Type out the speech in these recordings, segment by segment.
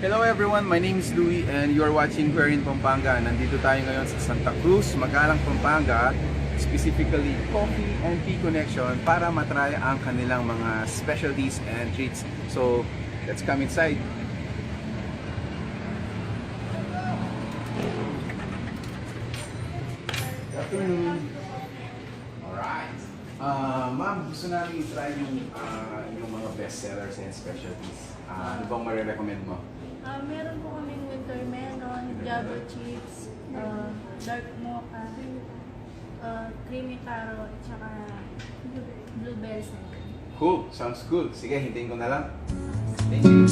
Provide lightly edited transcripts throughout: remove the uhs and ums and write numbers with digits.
Hello everyone, my name is Louie and you are watching Coffeen in Pampanga. Nandito tayo ngayon sa Santa Cruz, Magalang, Pampanga, specifically Coffee and Tea Connection para matry ang kanilang mga specialties and treats. So, let's come inside. Good afternoon. Alright. Ma'am, gusto namin i-try yung mga best sellers and specialties. Ano bang marirecommend mo? Meron po kaming winter melon, java chips, dark mocha, creamy taro, at saka blueberries. Cool, sounds good. Sige, hintayin ko na lang. Thank you.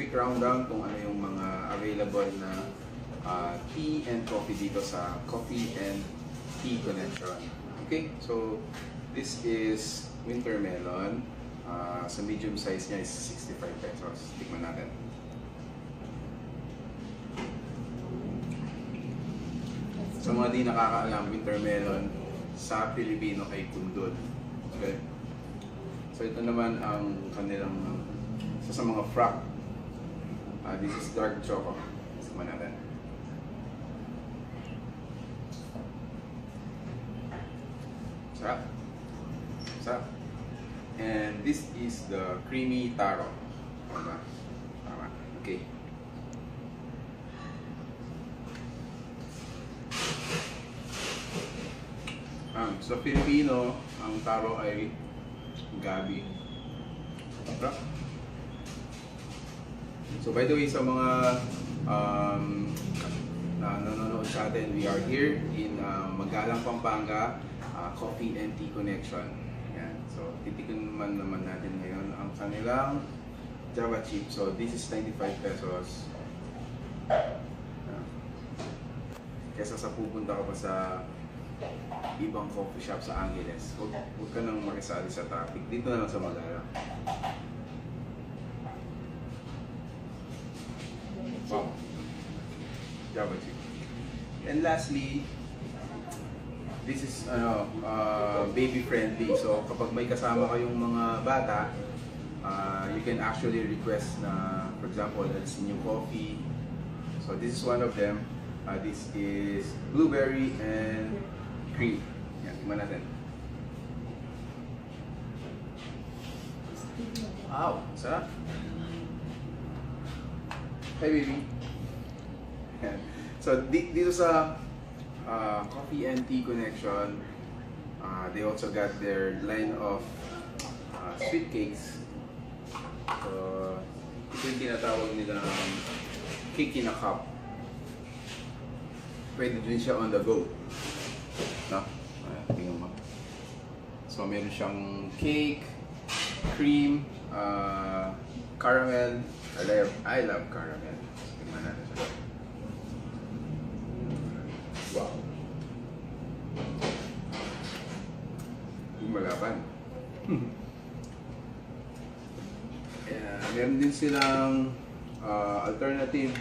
Rundown kung ano yung mga available na tea and coffee dito sa Coffee and Tea Connection. Okay, so this is winter melon. Sa medium size niya is 65 pesos. Tikman natin. Sa mga di nakakaalam, winter melon sa Pilipino ay kundol. Okay? So ito naman ang kanilang sa mga frappe. This is dark choco. Sama natin. Sarap. Sarap. And this is the creamy taro. Tama. Tama. Okay. Sa Filipino, ang taro ay gabi. Sarap. So by the way, sa mga nanonood sa atin, we are here in Magalang, Pampanga, Coffee and Tea Connection. Yan. So titikin naman natin ngayon ang kanilang Java chip. So this is 95 pesos. Kesa sa pupunta ka pa sa ibang coffee shop sa Angeles, huwag ka nang makisali sa traffic. Dito na lang sa Magalang. Wow. Java chip. And lastly, this is baby friendly. So kapag may kasama kayong mga bata, you can actually request na, for example, that's new coffee. So this is one of them. This is blueberry and cream. Yan, tingnan natin. Wow, sarap. Hey baby. So dito sa Coffee and Tea Connection, they also got their line of sweet cakes. So ito yung tinatawag nilang cake in a cup. Pwede din siya on the go. No? Tingnan mo. So meron siyang cake, cream, caramel. I love caramel. Tingnan natin siya. Wow. Gumalapan. Meron din silang alternative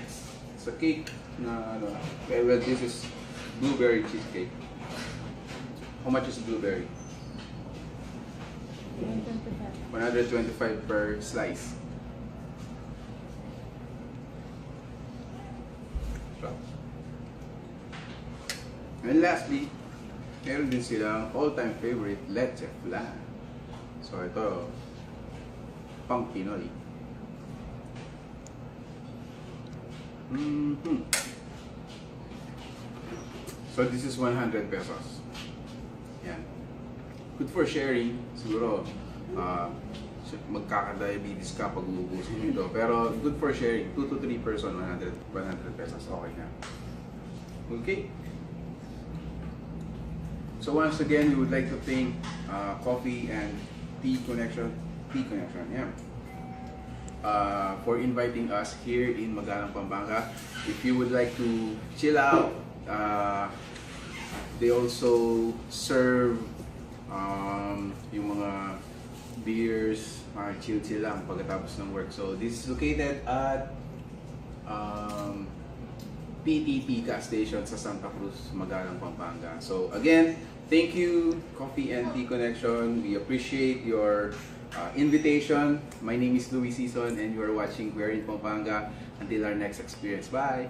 sa cake na ano. Well, this is blueberry cheesecake. How much is blueberry? 125 per slice. And lastly, meron din silang all-time favorite leche flan. So ito, pang Pinoy. So this is 100 pesos. Yan. Good for sharing. Siguro, magkaka-diabetes ka pag uubusin nito. Pero good for sharing. 2 to 3 person, 100 pesos. Okay na. Okay. So once again, we would like to thank Coffee and Tea Connection, Tea Connection. Yeah. For inviting us here in Magalang, Pampanga. If you would like to chill out, they also serve yung mga beers, chill lang pagkatapos ng work. So this is located at PTP gas station sa Santa Cruz, Magalang, Pampanga. So again, thank you, Coffee and Tea Connection. We appreciate your invitation. My name is Louis Season and you are watching We're in Pampanga. Until our next experience. Bye!